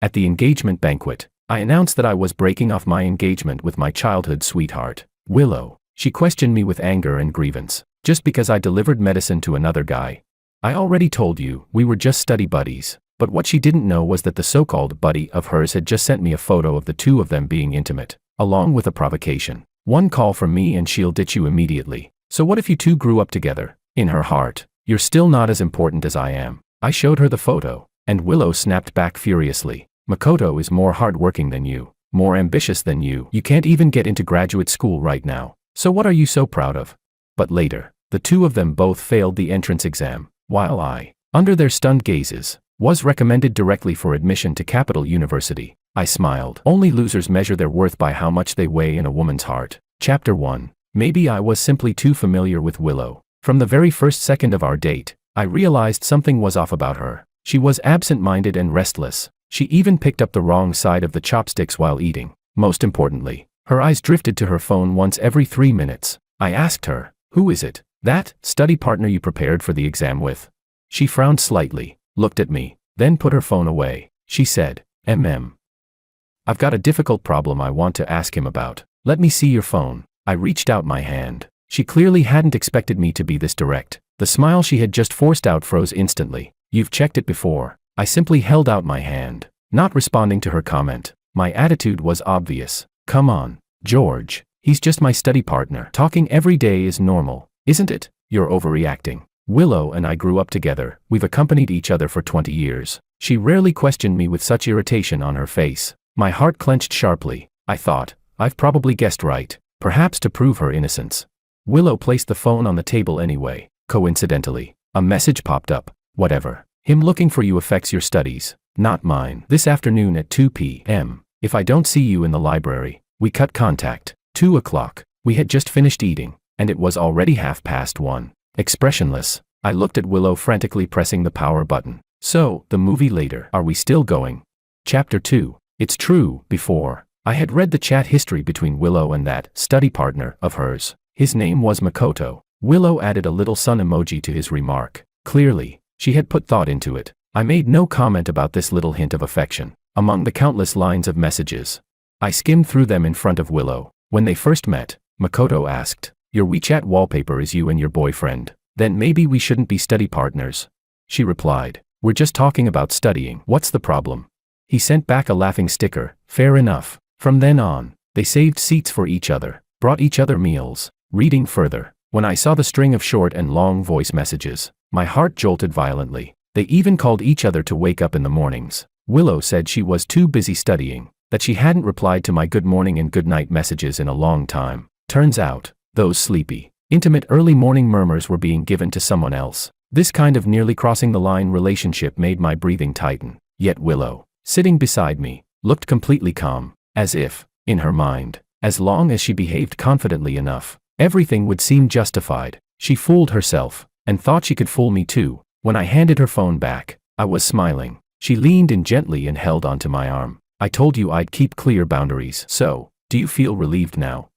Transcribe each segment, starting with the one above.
At the engagement banquet, I announced that I was breaking off my engagement with my childhood sweetheart, Willow. She questioned me with anger and grievance, just because I delivered medicine to another guy. I already told you, we were just study buddies, but what she didn't know was that the so-called buddy of hers had just sent me a photo of the two of them being intimate, along with a provocation. One call from me and she'll ditch you immediately. So what if you two grew up together? In her heart, you're still not as important as I am. I showed her the photo, and Willow snapped back furiously. Makoto is more hardworking than you, more ambitious than you. You can't even get into graduate school right now. So what are you so proud of? But later, the two of them both failed the entrance exam, while I, under their stunned gazes, was recommended directly for admission to Capital University. I smiled. Only losers measure their worth by how much they weigh in a woman's heart. Chapter 1. Maybe I was simply too familiar with Willow. From the very first second of our date, I realized something was off about her. She was absent-minded and restless. She even picked up the wrong side of the chopsticks while eating. Most importantly, her eyes drifted to her phone once every 3 minutes. I asked her, "Who is it? That study partner you prepared for the exam with?" She frowned slightly, looked at me, then put her phone away. She said, I've got a difficult problem I want to ask him about. Let me see your phone." I reached out my hand. She clearly hadn't expected me to be this direct. The smile she had just forced out froze instantly. "You've checked it before." I simply held out my hand, not responding to her comment. My attitude was obvious. "Come on, George. He's just my study partner. Talking every day is normal, isn't it? You're overreacting. Willow and I grew up together. We've accompanied each other for 20 years. She rarely questioned me with such irritation on her face. My heart clenched sharply. I thought, I've probably guessed right, perhaps to prove her innocence. Willow placed the phone on the table anyway. Coincidentally, a message popped up. "Whatever. Him looking for you affects your studies, not mine. This afternoon at 2 p.m. If I don't see you in the library." We cut contact. 2 o'clock. We had just finished eating, and it was already 1:30. Expressionless, I looked at Willow frantically pressing the power button. "So, the movie later. Are we still going?" Chapter 2. It's true, before, I had read the chat history between Willow and that study partner of hers. His name was Makoto. Willow added a little sun emoji to his remark. Clearly, she had put thought into it. I made no comment about this little hint of affection. Among the countless lines of messages, I skimmed through them in front of Willow. When they first met, Makoto asked, "Your WeChat wallpaper is you and your boyfriend. Then maybe we shouldn't be study partners." She replied, "We're just talking about studying. What's the problem?" He sent back a laughing sticker. Fair enough. From then on, they saved seats for each other, brought each other meals. Reading further, when I saw the string of short and long voice messages, my heart jolted violently. They even called each other to wake up in the mornings. Willow said she was too busy studying, that she hadn't replied to my good morning and good night messages in a long time. Turns out, those sleepy, intimate early morning murmurs were being given to someone else. This kind of nearly crossing the line relationship made my breathing tighten. Yet Willow, sitting beside me, looked completely calm, as if, in her mind, as long as she behaved confidently enough, everything would seem justified. She fooled herself, and thought she could fool me too. When I handed her phone back, I was smiling. She leaned in gently and held onto my arm. "I told you I'd keep clear boundaries. So, do you feel relieved now?"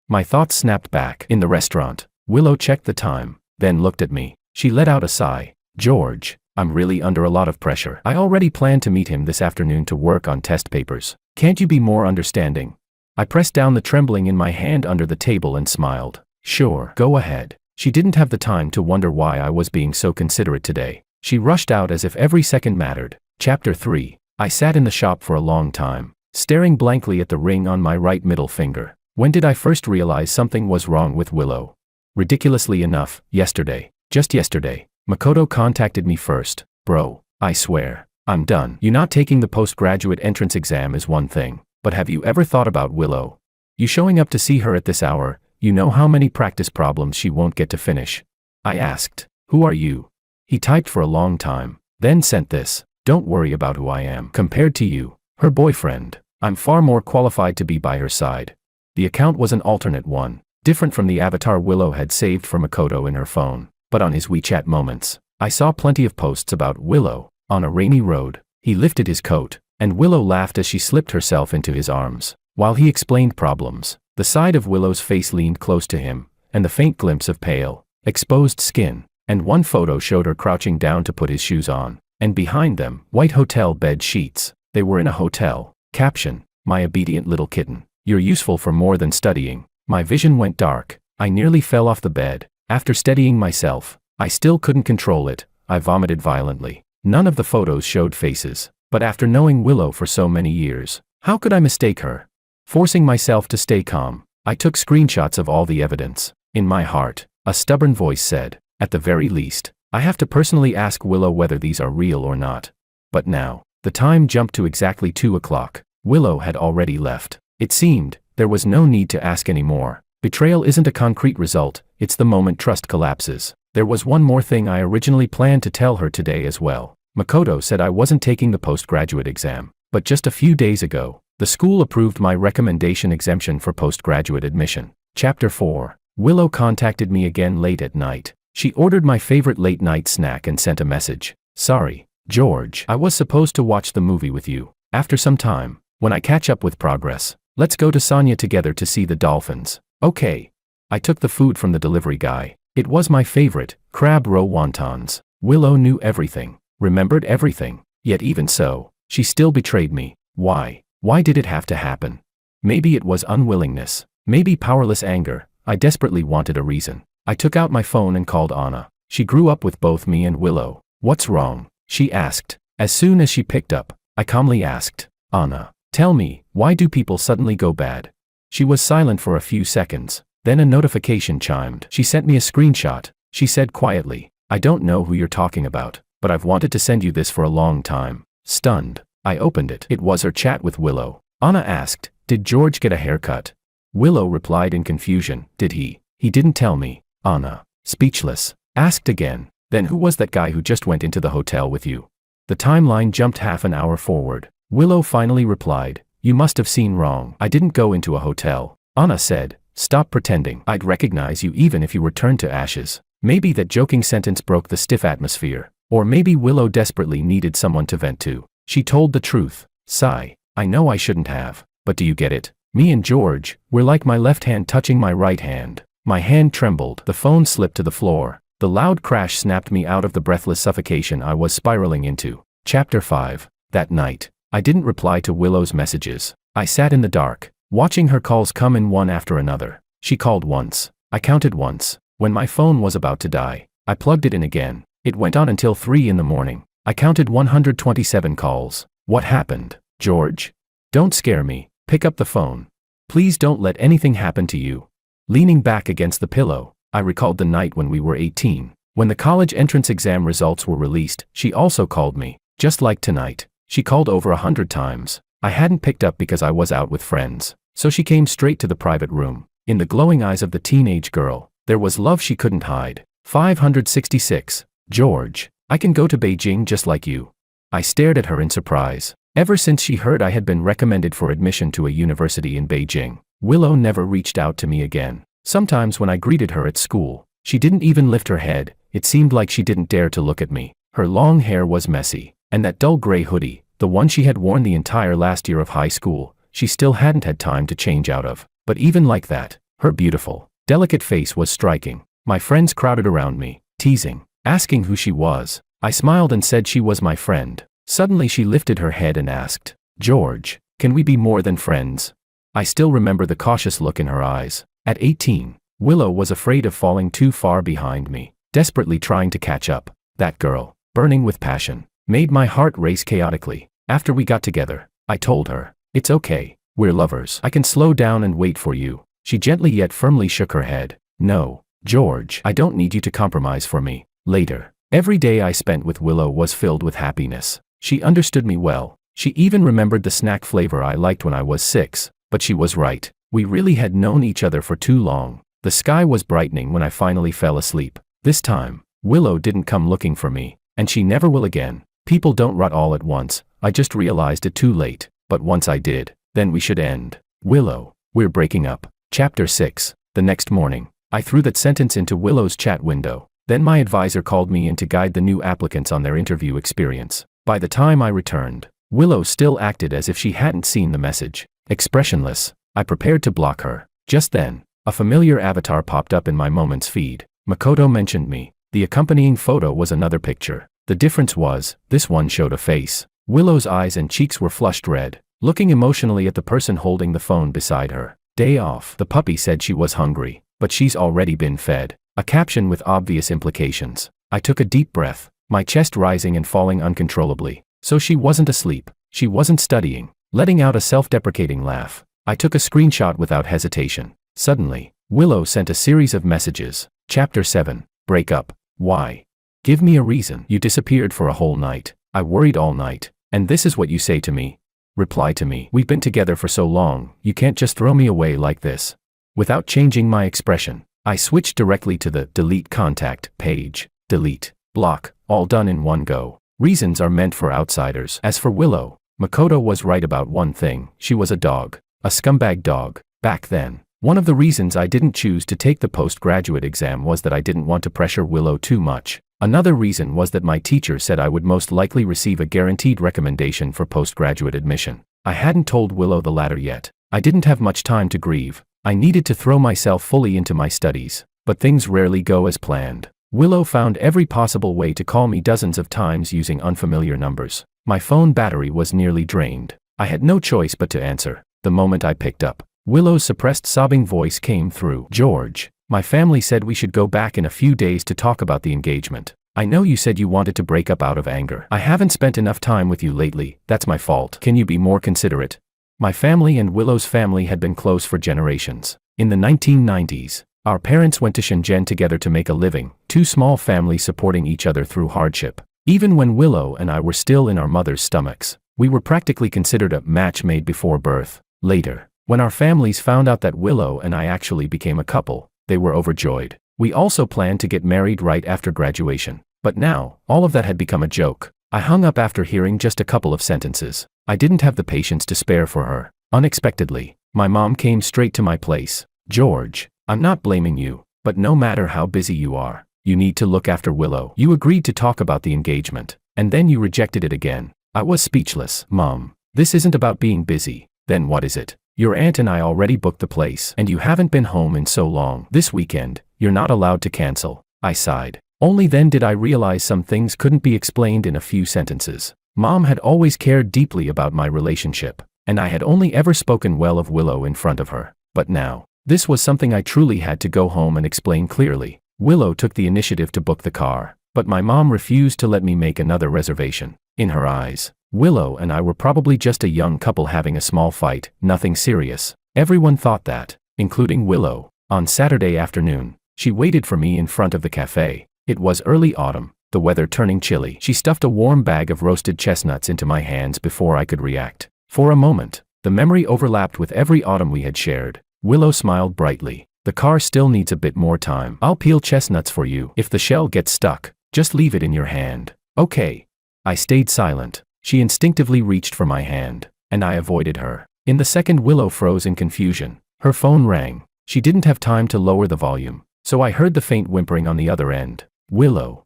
My thoughts snapped back. In the restaurant, Willow checked the time, then looked at me. She let out a sigh. "George, I'm really under a lot of pressure. I already planned to meet him this afternoon to work on test papers. Can't you be more understanding?" I pressed down the trembling in my hand under the table and smiled. "Sure, go ahead." She didn't have the time to wonder why I was being so considerate today. She rushed out as if every second mattered. Chapter 3. I sat in the shop for a long time, staring blankly at the ring on my right middle finger. When did I first realize something was wrong with Willow? Ridiculously enough, yesterday. Just yesterday, Makoto contacted me first. "Bro, I swear, I'm done. You not taking the postgraduate entrance exam is one thing, but have you ever thought about Willow? You showing up to see her at this hour, you know how many practice problems she won't get to finish." I asked, "Who are you?" He typed for a long time, then sent this. "Don't worry about who I am. Compared to you, her boyfriend, I'm far more qualified to be by her side." The account was an alternate one, different from the avatar Willow had saved for Makoto in her phone. But on his WeChat moments, I saw plenty of posts about Willow. On a rainy road, he lifted his coat, and Willow laughed as she slipped herself into his arms. While he explained problems, the side of Willow's face leaned close to him, and the faint glimpse of pale, exposed skin, and one photo showed her crouching down to put his shoes on, and behind them, white hotel bed sheets. They were in a hotel. Caption: my obedient little kitten. You're useful for more than studying. My vision went dark. I nearly fell off the bed. After steadying myself, I still couldn't control it. I vomited violently. None of the photos showed faces. But after knowing Willow for so many years, how could I mistake her? Forcing myself to stay calm, I took screenshots of all the evidence. In my heart, a stubborn voice said, at the very least, I have to personally ask Willow whether these are real or not. But now, the time jumped to exactly 2 o'clock. Willow had already left. It seemed, there was no need to ask anymore. Betrayal isn't a concrete result, it's the moment trust collapses. There was one more thing I originally planned to tell her today as well. Makoto said I wasn't taking the postgraduate exam, but just a few days ago, the school approved my recommendation exemption for postgraduate admission. Chapter 4. Willow contacted me again late at night. She ordered my favorite late-night snack and sent a message. Sorry, George. I was supposed to watch the movie with you. After some time, when I catch up with progress, let's go to Sonya together to see the dolphins. Okay. I took the food from the delivery guy. It was my favorite, crab roe wontons. Willow knew everything, remembered everything. Yet even so, she still betrayed me. Why? Why did it have to happen? Maybe it was unwillingness. Maybe powerless anger. I desperately wanted a reason. I took out my phone and called Anna. She grew up with both me and Willow. What's wrong? She asked. As soon as she picked up, I calmly asked, Anna, tell me, why do people suddenly go bad? She was silent for a few seconds. Then a notification chimed. She sent me a screenshot. She said quietly, I don't know who you're talking about, but I've wanted to send you this for a long time. Stunned, I opened it. It was her chat with Willow. Anna asked, did George get a haircut? Willow replied in confusion, did he? He didn't tell me. Anna, speechless, asked again, then who was that guy who just went into the hotel with you? The timeline jumped half an hour forward. Willow finally replied, you must have seen wrong. I didn't go into a hotel. Anna said, stop pretending. I'd recognize you even if you were turned to ashes. Maybe that joking sentence broke the stiff atmosphere. Or maybe Willow desperately needed someone to vent to. She told the truth. Sigh. I know I shouldn't have. But do you get it? Me and George, we're like my left hand touching my right hand. My hand trembled. The phone slipped to the floor. The loud crash snapped me out of the breathless suffocation I was spiraling into. Chapter 5. That night, I didn't reply to Willow's messages. I sat in the dark, watching her calls come in one after another. She called once. I counted once. When my phone was about to die, I plugged it in again. It went on until 3 in the morning. I counted 127 calls. What happened, George? Don't scare me. Pick up the phone. Please don't let anything happen to you. Leaning back against the pillow, I recalled the night when we were 18. When the college entrance exam results were released, she also called me. Just like tonight, she called over 100 times. I hadn't picked up because I was out with friends, so she came straight to the private room. In the glowing eyes of the teenage girl, there was love she couldn't hide. 566. George, I can go to Beijing just like you. I stared at her in surprise. Ever since she heard I had been recommended for admission to a university in Beijing, Willow never reached out to me again. Sometimes when I greeted her at school, she didn't even lift her head. It seemed like she didn't dare to look at me. Her long hair was messy, and that dull gray hoodie, the one she had worn the entire last year of high school, she still hadn't had time to change out of. But even like that, her beautiful, delicate face was striking. My friends crowded around me, teasing, asking who she was. I smiled and said she was my friend. Suddenly she lifted her head and asked, George, can we be more than friends? I still remember the cautious look in her eyes. At 18, Willow was afraid of falling too far behind me, desperately trying to catch up. That girl, burning with passion, made my heart race chaotically. After we got together, I told her, it's okay, we're lovers. I can slow down and wait for you. She gently yet firmly shook her head. No, George, I don't need you to compromise for me. Later, every day I spent with Willow was filled with happiness. She understood me well. She even remembered the snack flavor I liked when I was 6. But she was right. We really had known each other for too long. The sky was brightening when I finally fell asleep. This time, Willow didn't come looking for me, and she never will again. People don't rot all at once. I just realized it too late. But once I did, then we should end. Willow, we're breaking up. Chapter 6. The next morning, I threw that sentence into Willow's chat window. Then my advisor called me in to guide the new applicants on their interview experience. By the time I returned, Willow still acted as if she hadn't seen the message. Expressionless, I prepared to block her. Just then, a familiar avatar popped up in my Moments feed. Makoto mentioned me. The accompanying photo was another picture. The difference was, this one showed a face. Willow's eyes and cheeks were flushed red, looking emotionally at the person holding the phone beside her. Day off. The puppy said she was hungry, but she's already been fed. A caption with obvious implications. I took a deep breath, my chest rising and falling uncontrollably. So she wasn't asleep. She wasn't studying. Letting out a self-deprecating laugh, I took a screenshot without hesitation. Suddenly, Willow sent a series of messages. Chapter 7. Break up. Why? Give me a reason. You disappeared for a whole night. I worried all night. And this is what you say to me? Reply to me. We've been together for so long, you can't just throw me away like this. Without changing my expression, I switched directly to the delete contact page. Delete. Block. All done in one go. Reasons are meant for outsiders. As for Willow, Makoto was right about one thing. She was a dog. A scumbag dog. Back then. One of the reasons I didn't choose to take the postgraduate exam was that I didn't want to pressure Willow too much. Another reason was that my teacher said I would most likely receive a guaranteed recommendation for postgraduate admission. I hadn't told Willow the latter yet. I didn't have much time to grieve. I needed to throw myself fully into my studies. But things rarely go as planned. Willow found every possible way to call me dozens of times using unfamiliar numbers. My phone battery was nearly drained. I had no choice but to answer. The moment I picked up, Willow's suppressed sobbing voice came through. George, my family said we should go back in a few days to talk about the engagement. I know you said you wanted to break up out of anger. I haven't spent enough time with you lately. That's my fault. Can you be more considerate? My family and Willow's family had been close for generations. In the 1990s, our parents went to Shenzhen together to make a living, two small families supporting each other through hardship. Even when Willow and I were still in our mother's stomachs, we were practically considered a match made before birth. Later, when our families found out that Willow and I actually became a couple, they were overjoyed. We also planned to get married right after graduation. But now, all of that had become a joke. I hung up after hearing just a couple of sentences. I didn't have the patience to spare for her. Unexpectedly, my mom came straight to my place. George, I'm not blaming you, but no matter how busy you are, you need to look after Willow. You agreed to talk about the engagement, and then you rejected it again. I was speechless. Mom, this isn't about being busy. Then what is it? Your aunt and I already booked the place, and you haven't been home in so long. This weekend, you're not allowed to cancel. I sighed. Only then did I realize some things couldn't be explained in a few sentences. Mom had always cared deeply about my relationship, and I had only ever spoken well of Willow in front of her. But now, this was something I truly had to go home and explain clearly. Willow took the initiative to book the car, but my mom refused to let me make another reservation. In her eyes, Willow and I were probably just a young couple having a small fight, nothing serious. Everyone thought that, including Willow. On Saturday afternoon, she waited for me in front of the cafe. It was early autumn, the weather turning chilly. She stuffed a warm bag of roasted chestnuts into my hands before I could react. For a moment, the memory overlapped with every autumn we had shared. Willow smiled brightly. The car still needs a bit more time. I'll peel chestnuts for you. If the shell gets stuck, just leave it in your hand. Okay. I stayed silent. She instinctively reached for my hand, and I avoided her. In the second Willow froze in confusion. Her phone rang. She didn't have time to lower the volume, so I heard the faint whimpering on the other end. Willow.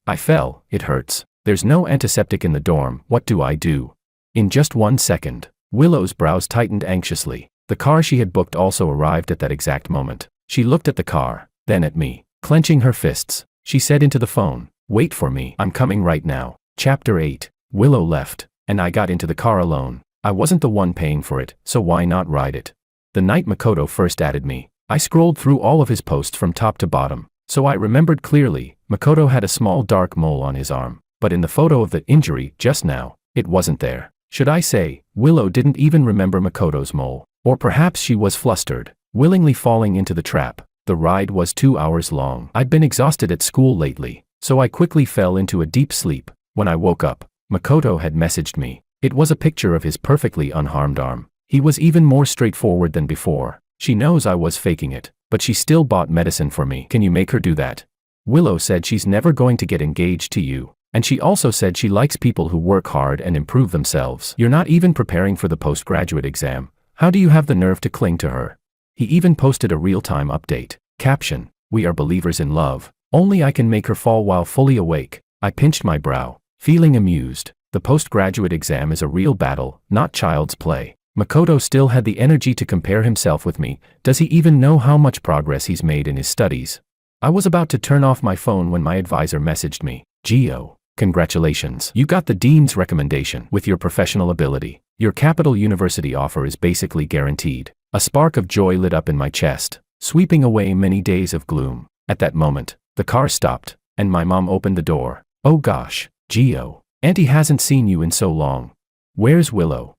I fell. It hurts. There's no antiseptic in the dorm. What do I do? In just 1 second, Willow's brows tightened anxiously. The car she had booked also arrived at that exact moment. She looked at the car, then at me. Clenching her fists, she said into the phone, "Wait for me. I'm coming right now." Chapter 8. Willow left, and I got into the car alone. I wasn't the one paying for it, so why not ride it? The night Makoto first added me, I scrolled through all of his posts from top to bottom, so I remembered clearly. Makoto had a small dark mole on his arm, but in the photo of the injury just now, it wasn't there. Should I say, Willow didn't even remember Makoto's mole? Or perhaps she was flustered, willingly falling into the trap. The ride was 2 hours long. I'd been exhausted at school lately, so I quickly fell into a deep sleep. When I woke up, Makoto had messaged me. It was a picture of his perfectly unharmed arm. He was even more straightforward than before. She knows I was faking it, but she still bought medicine for me. Can you make her do that? Willow said she's never going to get engaged to you, and she also said she likes people who work hard and improve themselves. You're not even preparing for the postgraduate exam. How do you have the nerve to cling to her? He even posted a real-time update. Caption: "We are believers in love. Only I can make her fall while fully awake." I pinched my brow, feeling amused. The postgraduate exam is a real battle, not child's play. Makoto still had the energy to compare himself with me. Does he even know how much progress he's made in his studies? I was about to turn off my phone when my advisor messaged me. Gio, Congratulations. You got the dean's recommendation. With your professional ability, your Capital University offer is basically guaranteed. A spark of joy lit up in my chest, sweeping away many days of gloom. At that moment, the car stopped, and my mom opened the door. Oh gosh, Gio. Auntie hasn't seen you in so long. Where's Willow?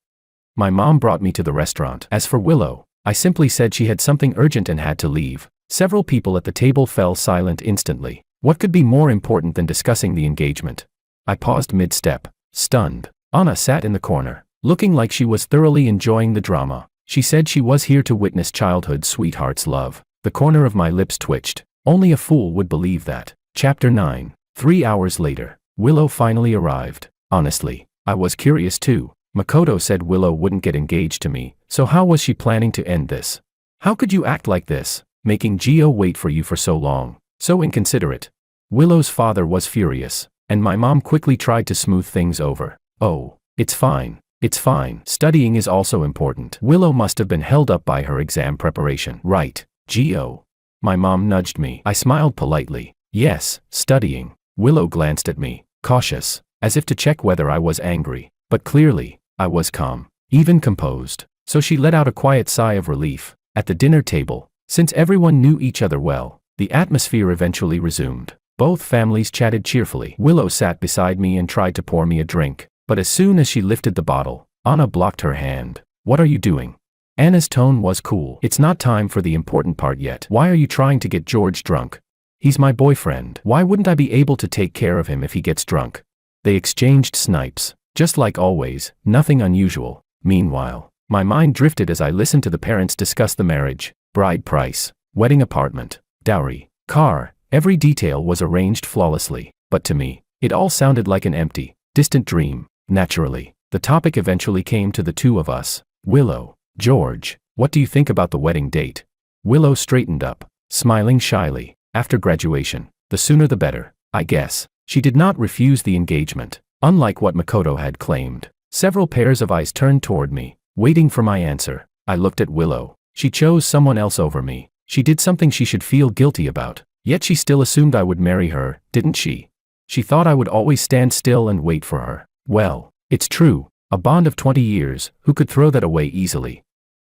My mom brought me to the restaurant. As for Willow, I simply said she had something urgent and had to leave. Several people at the table fell silent instantly. What could be more important than discussing the engagement? I paused mid-step, stunned. Anna sat in the corner, looking like she was thoroughly enjoying the drama. She said she was here to witness childhood sweetheart's love. The corner of my lips twitched. Only a fool would believe that. Chapter 9. 3 hours later, Willow finally arrived. Honestly, I was curious too. Makoto said Willow wouldn't get engaged to me, so how was she planning to end this? How could you act like this, making Gio wait for you for so long? So inconsiderate. Willow's father was furious, and my mom quickly tried to smooth things over. Oh, it's fine. It's fine. Studying is also important. Willow must have been held up by her exam preparation. Right, Gio. My mom nudged me. I smiled politely. Yes, studying. Willow glanced at me, cautious, as if to check whether I was angry. But clearly, I was calm, even composed. So she let out a quiet sigh of relief. At the dinner table, since everyone knew each other well, the atmosphere eventually resumed. Both families chatted cheerfully. Willow sat beside me and tried to pour me a drink, but as soon as she lifted the bottle, Anna blocked her hand. What are you doing? Anna's tone was cool. It's not time for the important part yet. Why are you trying to get George drunk? He's my boyfriend. Why wouldn't I be able to take care of him if he gets drunk? They exchanged snipes. Just like always, nothing unusual. Meanwhile, my mind drifted as I listened to the parents discuss the marriage, bride price, wedding apartment, dowry, car. Every detail was arranged flawlessly, but to me, it all sounded like an empty, distant dream. Naturally, the topic eventually came to the two of us. Willow, George, what do you think about the wedding date? Willow straightened up, smiling shyly. After graduation, the sooner the better, I guess. She did not refuse the engagement, unlike what Makoto had claimed. Several pairs of eyes turned toward me, waiting for my answer. I looked at Willow. She chose someone else over me. She did something she should feel guilty about. Yet she still assumed I would marry her, didn't she? She thought I would always stand still and wait for her. Well, it's true. A bond of 20 years, who could throw that away easily?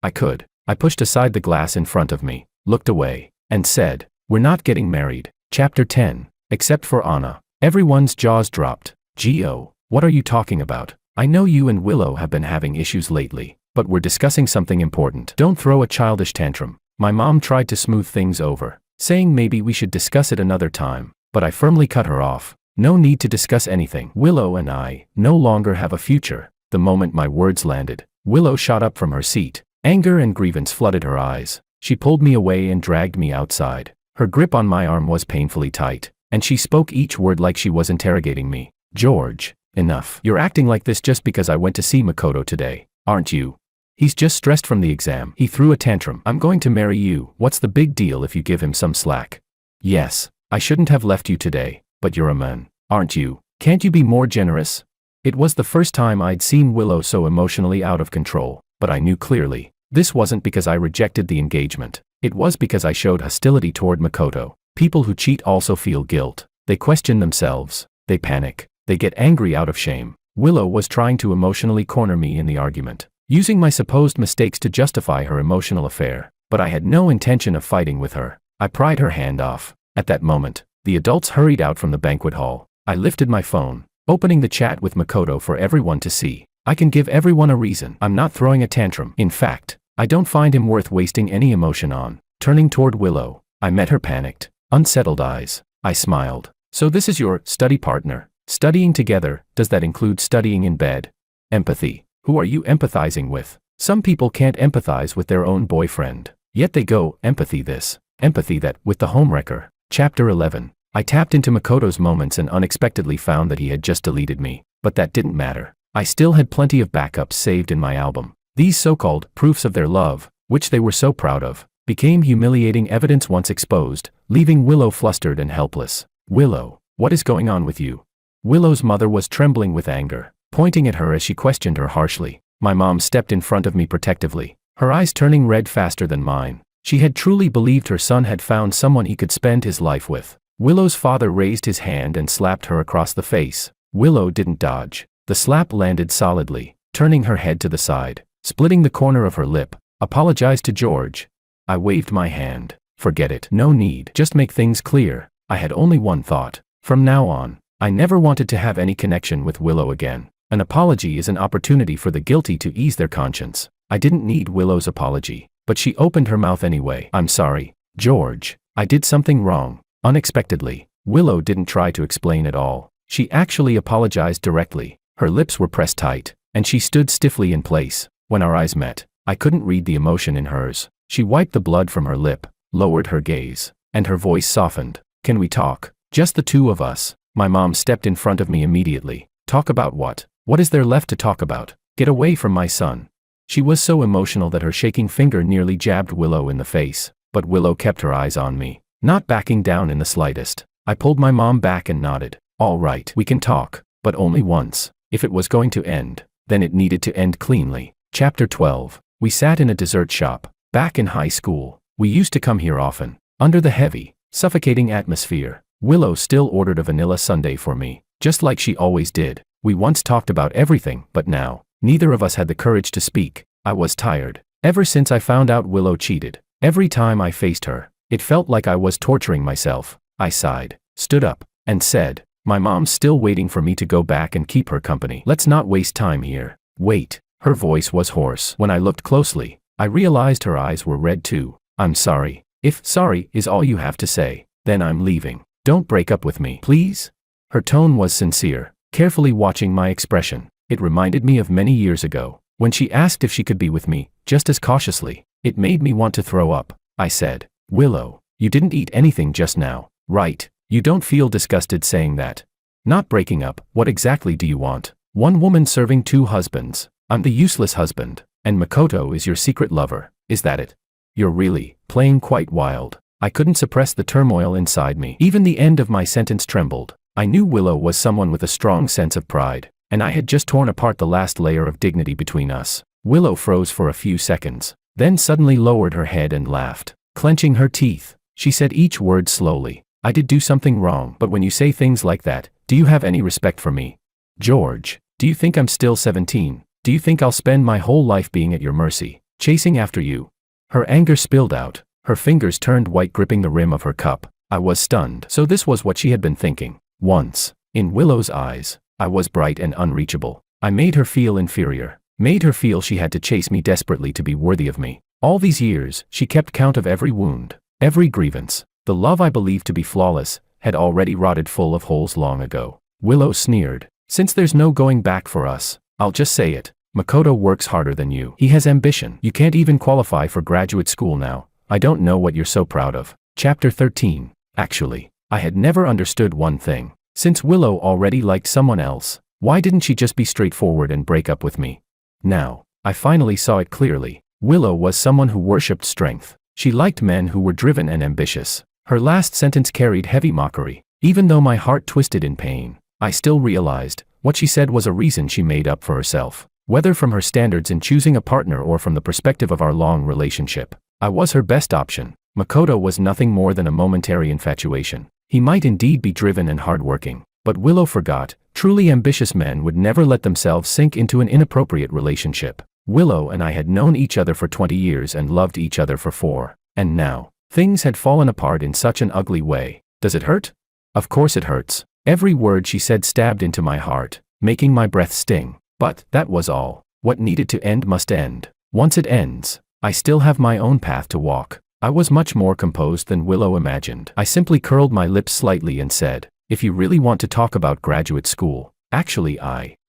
I could. I pushed aside the glass in front of me, looked away, and said, we're not getting married. Chapter 10. Except for Anna. Everyone's jaws dropped. Gio, what are you talking about? I know you and Willow have been having issues lately, but we're discussing something important. Don't throw a childish tantrum. My mom tried to smooth things over, saying maybe we should discuss it another time, but I firmly cut her off. No need to discuss anything. Willow and I no longer have a future. The moment my words landed, Willow shot up from her seat. Anger and grievance flooded her eyes. She pulled me away and dragged me outside. Her grip on my arm was painfully tight, and she spoke each word like she was interrogating me. George, enough. You're acting like this just because I went to see Makoto today, aren't you? He's just stressed from the exam. He threw a tantrum. I'm going to marry you. What's the big deal if you give him some slack? Yes, I shouldn't have left you today, but you're a man, aren't you? Can't you be more generous? It was the first time I'd seen Willow so emotionally out of control, but I knew clearly, this wasn't because I rejected the engagement. It was because I showed hostility toward Makoto. People who cheat also feel guilt. They question themselves. They panic. They get angry out of shame. Willow was trying to emotionally corner me in the argument, using my supposed mistakes to justify her emotional affair, but I had no intention of fighting with her. I pried her hand off. At that moment, the adults hurried out from the banquet hall. I lifted my phone, opening the chat with Makoto for everyone to see. I can give everyone a reason. I'm not throwing a tantrum. In fact, I don't find him worth wasting any emotion on. Turning toward Willow, I met her panicked, unsettled eyes. I smiled. So this is your study partner? Studying together, does that include studying in bed? Empathy. Who are you empathizing with? Some people can't empathize with their own boyfriend. Yet they go, empathy this, empathy that, with the homewrecker. Chapter 11. I tapped into Makoto's moments and unexpectedly found that he had just deleted me. But that didn't matter. I still had plenty of backups saved in my album. These so-called proofs of their love, which they were so proud of, became humiliating evidence once exposed, leaving Willow flustered and helpless. Willow, what is going on with you? Willow's mother was trembling with anger, pointing at her as she questioned her harshly. My mom stepped in front of me protectively, her eyes turning red faster than mine. She had truly believed her son had found someone he could spend his life with. Willow's father raised his hand and slapped her across the face. Willow didn't dodge. The slap landed solidly, turning her head to the side, splitting the corner of her lip. Apologize to George. I waved my hand. Forget it. No need. Just make things clear. I had only one thought. From now on, I never wanted to have any connection with Willow again. An apology is an opportunity for the guilty to ease their conscience. I didn't need Willow's apology, but she opened her mouth anyway. I'm sorry, George. I did something wrong. Unexpectedly, Willow didn't try to explain at all. She actually apologized directly. Her lips were pressed tight, and she stood stiffly in place. When our eyes met, I couldn't read the emotion in hers. She wiped the blood from her lip, lowered her gaze, and her voice softened. Can we talk? Just the two of us. My mom stepped in front of me immediately. Talk about what? What is there left to talk about? Get away from my son. She was so emotional that her shaking finger nearly jabbed Willow in the face, but Willow kept her eyes on me, not backing down in the slightest. I pulled my mom back and nodded. All right, we can talk, but only once. If it was going to end, then it needed to end cleanly. Chapter 12. We sat in a dessert shop. Back in high school, we used to come here often. Under the heavy, suffocating atmosphere, Willow still ordered a vanilla sundae for me, just like she always did. We once talked about everything, but now, neither of us had the courage to speak. I was tired. Ever since I found out Willow cheated, every time I faced her, it felt like I was torturing myself. I sighed, stood up, and said, my mom's still waiting for me to go back and keep her company. Let's not waste time here. Wait. Her voice was hoarse. When I looked closely, I realized her eyes were red too. I'm sorry. If sorry is all you have to say, then I'm leaving. Don't break up with me, please. Her tone was sincere, carefully watching my expression. It reminded me of many years ago, when she asked if she could be with me, just as cautiously. It made me want to throw up. I said, Willow, you didn't eat anything just now, right? You don't feel disgusted saying that? Not breaking up, what exactly do you want? One woman serving two husbands. I'm the useless husband, and Makoto is your secret lover. Is that it? You're really playing quite wild. I couldn't suppress the turmoil inside me. Even the end of my sentence trembled. I knew Willow was someone with a strong sense of pride, and I had just torn apart the last layer of dignity between us. Willow froze for a few seconds, then suddenly lowered her head and laughed. Clenching her teeth, she said each word slowly. I did do something wrong, but when you say things like that, do you have any respect for me? George, do you think I'm still 17? Do you think I'll spend my whole life being at your mercy, chasing after you? Her anger spilled out. Her fingers turned white, gripping the rim of her cup. I was stunned. So this was what she had been thinking. Once, in Willow's eyes, I was bright and unreachable. I made her feel inferior, made her feel she had to chase me desperately to be worthy of me. All these years, she kept count of every wound, every grievance. The love I believed to be flawless had already rotted full of holes long ago. Willow sneered. Since there's no going back for us, I'll just say it. Makoto works harder than you. He has ambition. You can't even qualify for graduate school now. I don't know what you're so proud of. Chapter 13. Actually, I had never understood one thing. Since Willow already liked someone else, why didn't she just be straightforward and break up with me? Now, I finally saw it clearly. Willow was someone who worshipped strength. She liked men who were driven and ambitious. Her last sentence carried heavy mockery. Even though my heart twisted in pain, I still realized what she said was a reason she made up for herself. Whether from her standards in choosing a partner or from the perspective of our long relationship, I was her best option. Makoto was nothing more than a momentary infatuation. He might indeed be driven and hardworking, but Willow forgot, truly ambitious men would never let themselves sink into an inappropriate relationship. Willow and I had known each other for 20 years and loved each other for 4, and now, things had fallen apart in such an ugly way. Does it hurt? Of course it hurts. Every word she said stabbed into my heart, making my breath sting. But that was all. What needed to end must end. Once it ends, I still have my own path to walk. I was much more composed than Willow imagined. I simply curled my lips slightly and said, if you really want to talk about graduate school,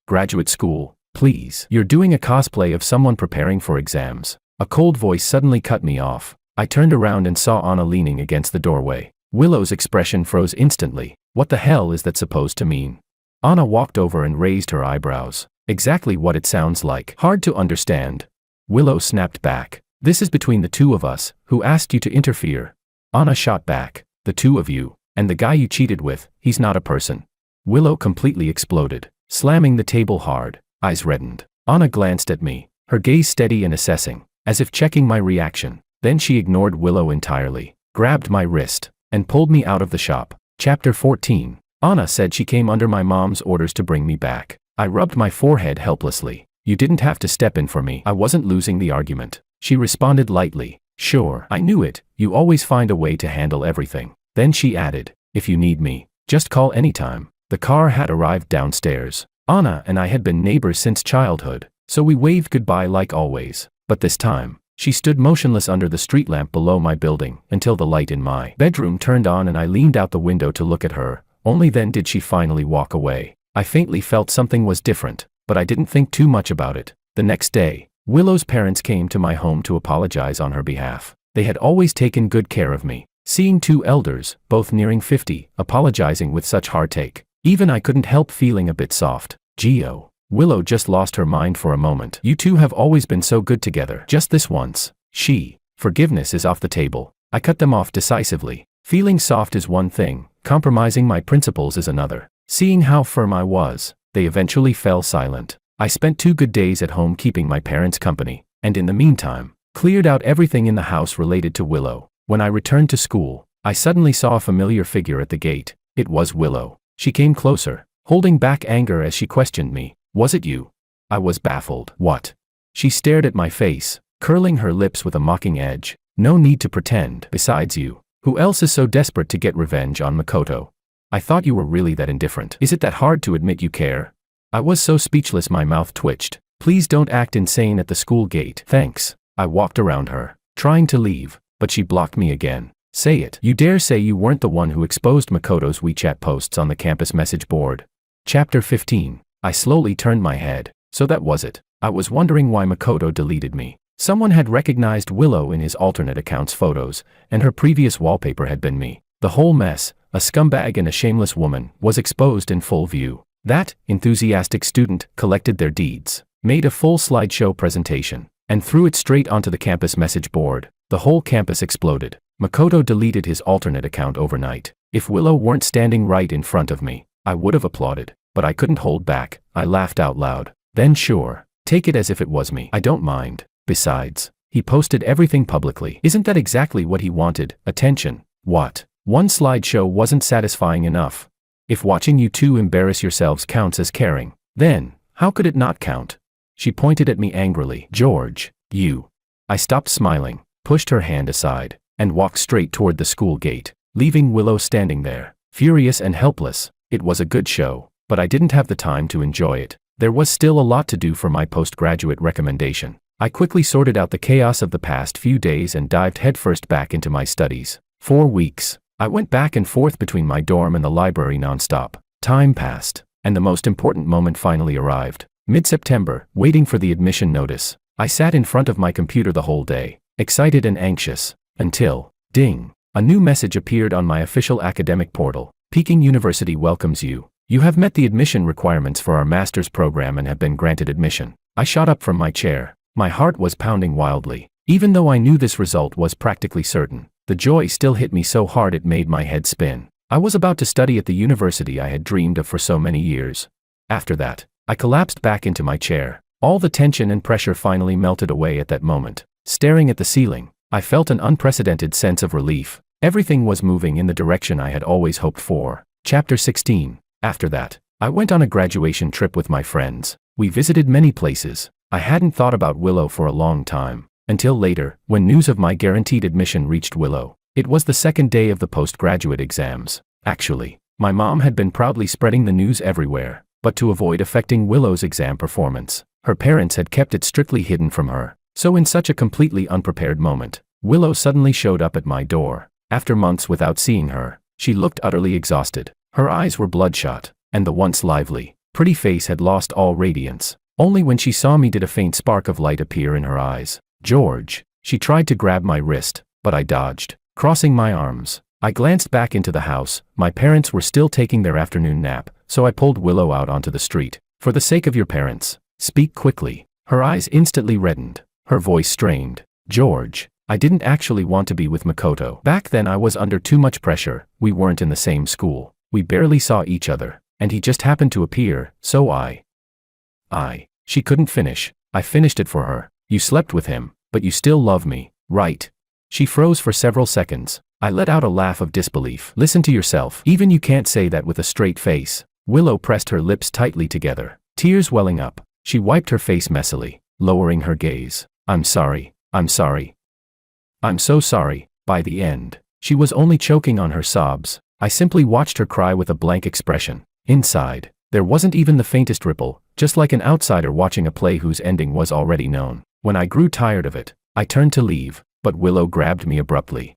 graduate school, please. You're doing a cosplay of someone preparing for exams. A cold voice suddenly cut me off. I turned around and saw Anna leaning against the doorway. Willow's expression froze instantly. What the hell is that supposed to mean? Anna walked over and raised her eyebrows. Exactly what it sounds like. Hard to understand. Willow snapped back. This is between the two of us. Who asked you to interfere? Anna shot back. The two of you. And the guy you cheated with, he's not a person. Willow completely exploded, slamming the table hard. Eyes reddened. Anna glanced at me, her gaze steady and assessing, as if checking my reaction. Then she ignored Willow entirely, grabbed my wrist, and pulled me out of the shop. Chapter 14. Anna said she came under my mom's orders to bring me back. I rubbed my forehead helplessly. You didn't have to step in for me. I wasn't losing the argument. She responded lightly. Sure, I knew it. You always find a way to handle everything. Then she added, if you need me, just call anytime. The car had arrived downstairs. Anna and I had been neighbors since childhood, so we waved goodbye like always. But this time, she stood motionless under the street lamp below my building until the light in my bedroom turned on and I leaned out the window to look at her. Only then did she finally walk away. I faintly felt something was different, but I didn't think too much about it. The next day, Willow's parents came to my home to apologize on her behalf. They had always taken good care of me. Seeing two elders, both nearing 50, apologizing with such heartache, even I couldn't help feeling a bit soft. Gio. Willow just lost her mind for a moment. You two have always been so good together. Just this once. Forgiveness is off the table. I cut them off decisively. Feeling soft is one thing, compromising my principles is another. Seeing how firm I was, they eventually fell silent. I spent 2 good days at home keeping my parents company, and in the meantime, cleared out everything in the house related to Willow. When I returned to school, I suddenly saw a familiar figure at the gate. It was Willow. She came closer, holding back anger as she questioned me. Was it you? I was baffled. What? She stared at my face, curling her lips with a mocking edge. No need to pretend. Besides you, who else is so desperate to get revenge on Makoto? I thought you were really that indifferent. Is it that hard to admit you care? I was so speechless my mouth twitched. Please don't act insane at the school gate. Thanks. I walked around her, trying to leave, but she blocked me again. Say it. You dare say you weren't the one who exposed Makoto's WeChat posts on the campus message board. Chapter 15. I slowly turned my head. So that was it. I was wondering why Makoto deleted me. Someone had recognized Willow in his alternate account's photos, and her previous wallpaper had been me. The whole mess, a scumbag and a shameless woman, was exposed in full view. That enthusiastic student collected their deeds, made a full slideshow presentation, and threw it straight onto the campus message board. The whole campus exploded. Makoto deleted his alternate account overnight. If Willow weren't standing right in front of me, I would have applauded, but I couldn't hold back. I laughed out loud. Then sure, take it as if it was me. I don't mind. Besides, he posted everything publicly. Isn't that exactly what he wanted? Attention. What? One slideshow wasn't satisfying enough. If watching you two embarrass yourselves counts as caring, then, how could it not count? She pointed at me angrily. George, you. I stopped smiling, pushed her hand aside, and walked straight toward the school gate, leaving Willow standing there, furious and helpless. It was a good show, but I didn't have the time to enjoy it. There was still a lot to do for my postgraduate recommendation. I quickly sorted out the chaos of the past few days and dived headfirst back into my studies. 4 weeks. I went back and forth between my dorm and the library nonstop. Time passed, and the most important moment finally arrived. Mid-September, waiting for the admission notice. I sat in front of my computer the whole day, excited and anxious, until, ding, a new message appeared on my official academic portal. Peking University welcomes you. You have met the admission requirements for our master's program and have been granted admission. I shot up from my chair. My heart was pounding wildly. Even though I knew this result was practically certain, the joy still hit me so hard it made my head spin. I was about to study at the university I had dreamed of for so many years. After that, I collapsed back into my chair. All the tension and pressure finally melted away at that moment. Staring at the ceiling, I felt an unprecedented sense of relief. Everything was moving in the direction I had always hoped for. Chapter 16. After that, I went on a graduation trip with my friends. We visited many places. I hadn't thought about Willow for a long time, until later, when news of my guaranteed admission reached Willow. It was the second day of the postgraduate exams. Actually, my mom had been proudly spreading the news everywhere, but to avoid affecting Willow's exam performance, her parents had kept it strictly hidden from her. So in such a completely unprepared moment, Willow suddenly showed up at my door. After months without seeing her, she looked utterly exhausted. Her eyes were bloodshot, and the once lively, pretty face had lost all radiance. Only when she saw me did a faint spark of light appear in her eyes. George. She tried to grab my wrist, but I dodged. Crossing my arms, I glanced back into the house. My parents were still taking their afternoon nap, so I pulled Willow out onto the street. For the sake of your parents, speak quickly. Her eyes instantly reddened. Her voice strained. George, I didn't actually want to be with Makoto. Back then I was under too much pressure. We weren't in the same school. We barely saw each other, and he just happened to appear, so She couldn't finish. I finished it for her. You slept with him, but you still love me, right? She froze for several seconds. I let out a laugh of disbelief. Listen to yourself. Even you can't say that with a straight face. Willow pressed her lips tightly together, tears welling up. She wiped her face messily, lowering her gaze. I'm sorry. I'm sorry. I'm so sorry. By the end, she was only choking on her sobs. I simply watched her cry with a blank expression. Inside, there wasn't even the faintest ripple, just like an outsider watching a play whose ending was already known. When I grew tired of it, I turned to leave, but Willow grabbed me abruptly.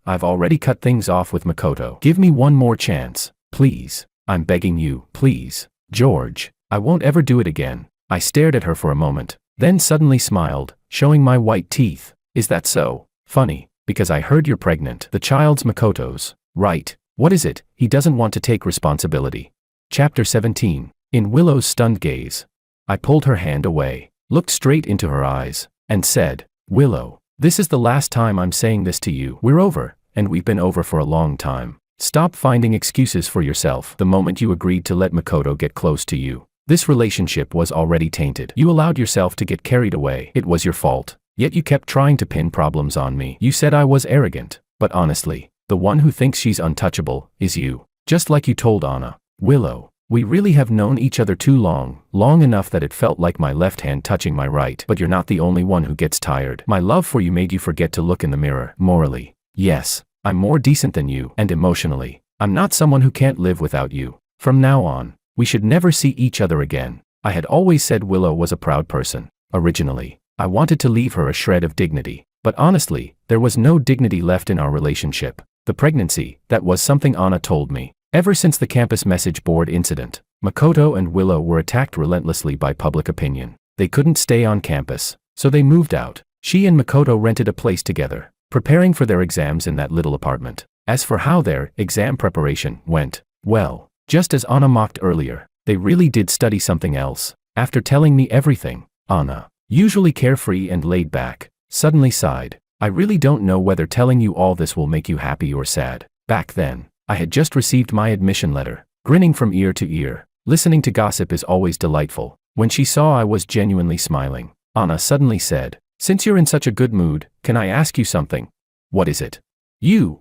I've already cut things off with Makoto. Give me one more chance, please. I'm begging you, please. George, I won't ever do it again. I stared at her for a moment, then suddenly smiled, showing my white teeth. Is that so? Funny, because I heard you're pregnant. The child's Makoto's, right? What is it? He doesn't want to take responsibility. Chapter 17. In Willow's stunned gaze, I pulled her hand away, looked straight into her eyes, and said, Willow, this is the last time I'm saying this to you. We're over, and we've been over for a long time. Stop finding excuses for yourself. The moment you agreed to let Makoto get close to you, this relationship was already tainted. You allowed yourself to get carried away. It was your fault. Yet you kept trying to pin problems on me. You said I was arrogant, but honestly, the one who thinks she's untouchable is you. Just like you told Anna. Willow, we really have known each other too long, long enough that it felt like my left hand touching my right. But you're not the only one who gets tired. My love for you made you forget to look in the mirror. Morally, yes, I'm more decent than you. And emotionally, I'm not someone who can't live without you. From now on, we should never see each other again. I had always said Willow was a proud person. Originally, I wanted to leave her a shred of dignity. But honestly, there was no dignity left in our relationship. The pregnancy, that was something Anna told me. Ever since the campus message board incident, Makoto and Willow were attacked relentlessly by public opinion. They couldn't stay on campus, so they moved out. She and Makoto rented a place together, preparing for their exams in that little apartment. As for how their exam preparation went, well, just as Anna mocked earlier, they really did study something else. After telling me everything, Anna, usually carefree and laid back, suddenly sighed. I really don't know whether telling you all this will make you happy or sad. Back then, I had just received my admission letter, grinning from ear to ear. Listening to gossip is always delightful. When she saw I was genuinely smiling, Anna suddenly said, Since you're in such a good mood, can I ask you something? What is it?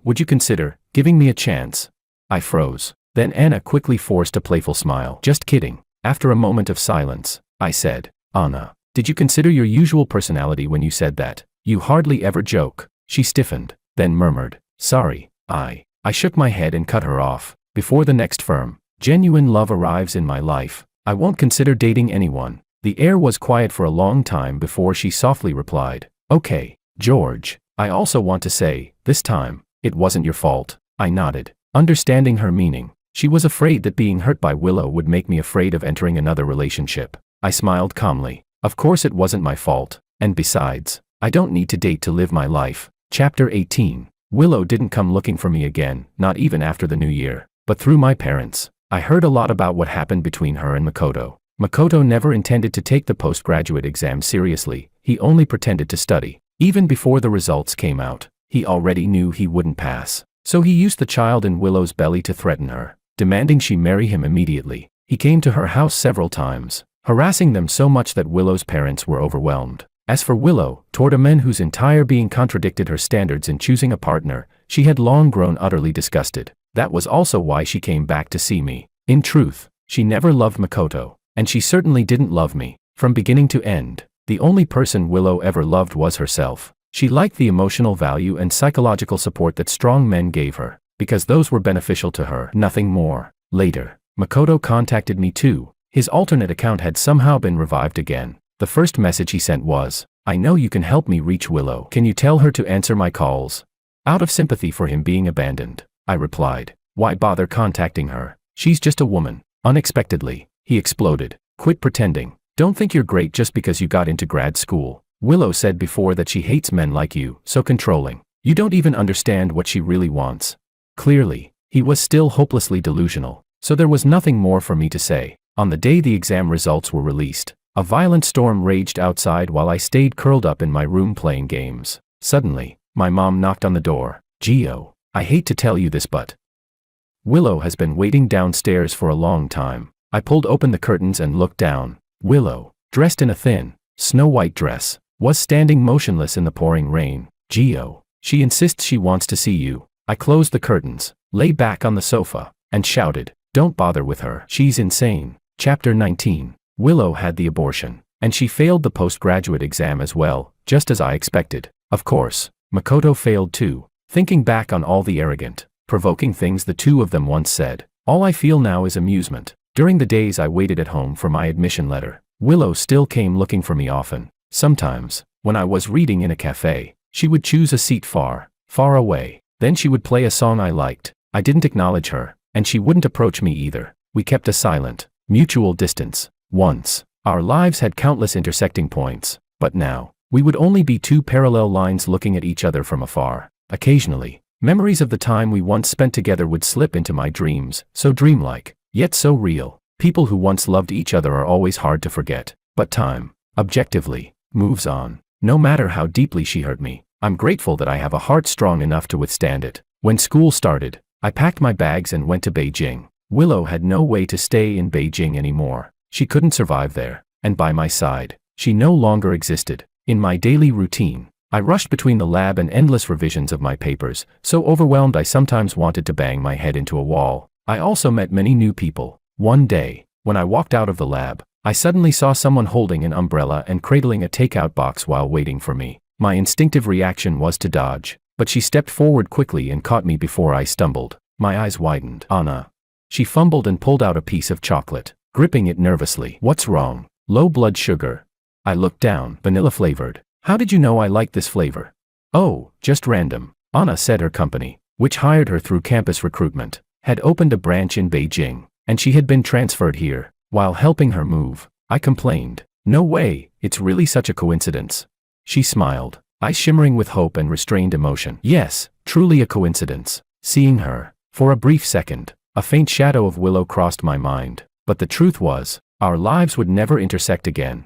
Would you consider giving me a chance? I froze. Then Anna quickly forced a playful smile. Just kidding. After a moment of silence, I said, Anna, did you consider your usual personality when you said that? You hardly ever joke. She stiffened, then murmured, Sorry, I shook my head and cut her off. Before the next firm, genuine love arrives in my life, I won't consider dating anyone. The air was quiet for a long time before she softly replied, Okay, George, I also want to say, this time, it wasn't your fault. I nodded, understanding her meaning. She was afraid that being hurt by Willow would make me afraid of entering another relationship. I smiled calmly. Of course it wasn't my fault, and besides, I don't need to date to live my life. Chapter 18. Willow didn't come looking for me again, not even after the new year, but through my parents. I heard a lot about what happened between her and Makoto. Makoto never intended to take the postgraduate exam seriously, he only pretended to study. Even before the results came out, he already knew he wouldn't pass. So he used the child in Willow's belly to threaten her, demanding she marry him immediately. He came to her house several times, harassing them so much that Willow's parents were overwhelmed. As for Willow, toward a man whose entire being contradicted her standards in choosing a partner, she had long grown utterly disgusted. That was also why she came back to see me. In truth, she never loved Makoto, and she certainly didn't love me. From beginning to end, the only person Willow ever loved was herself. She liked the emotional value and psychological support that strong men gave her, because those were beneficial to her, nothing more. Later, Makoto contacted me too. His alternate account had somehow been revived again. The first message he sent was, I know you can help me reach Willow. Can you tell her to answer my calls? Out of sympathy for him being abandoned, I replied, Why bother contacting her? She's just a woman. Unexpectedly, he exploded. Quit pretending. Don't think you're great just because you got into grad school. Willow said before that she hates men like you, so controlling. You don't even understand what she really wants. Clearly, he was still hopelessly delusional, so there was nothing more for me to say. On the day the exam results were released, a violent storm raged outside while I stayed curled up in my room playing games. Suddenly, my mom knocked on the door. Gio, I hate to tell you this but Willow has been waiting downstairs for a long time. I pulled open the curtains and looked down. Willow, dressed in a thin, snow-white dress, was standing motionless in the pouring rain. Gio, she insists she wants to see you. I closed the curtains, lay back on the sofa, and shouted, "Don't bother with her. She's insane." Chapter 19. Willow had the abortion, and she failed the postgraduate exam as well, just as I expected. Of course, Makoto failed too. Thinking back on all the arrogant, provoking things the two of them once said, all I feel now is amusement. During the days I waited at home for my admission letter, Willow still came looking for me often. Sometimes, when I was reading in a cafe, she would choose a seat far, far away. Then she would play a song I liked. I didn't acknowledge her, and she wouldn't approach me either. We kept a silent, mutual distance. Once, our lives had countless intersecting points, but now, we would only be two parallel lines looking at each other from afar. Occasionally, memories of the time we once spent together would slip into my dreams, so dreamlike, yet so real. People who once loved each other are always hard to forget, but time, objectively, moves on. No matter how deeply she hurt me, I'm grateful that I have a heart strong enough to withstand it. When school started, I packed my bags and went to Beijing. Willow had no way to stay in Beijing anymore. She couldn't survive there, and by my side, she no longer existed. In my daily routine, I rushed between the lab and endless revisions of my papers, so overwhelmed I sometimes wanted to bang my head into a wall. I also met many new people. One day, when I walked out of the lab, I suddenly saw someone holding an umbrella and cradling a takeout box while waiting for me. My instinctive reaction was to dodge, but she stepped forward quickly and caught me before I stumbled. My eyes widened. "Anna." She fumbled and pulled out a piece of chocolate, gripping it nervously. "What's wrong?" "Low blood sugar." I looked down. "Vanilla flavored." "How did you know I liked this flavor?" "Oh, just random." Anna said her company, which hired her through campus recruitment, had opened a branch in Beijing, and she had been transferred here. While helping her move, I complained, "No way, it's really such a coincidence." She smiled, eyes shimmering with hope and restrained emotion. "Yes, truly a coincidence." Seeing her, for a brief second, a faint shadow of Willow crossed my mind, but the truth was, our lives would never intersect again.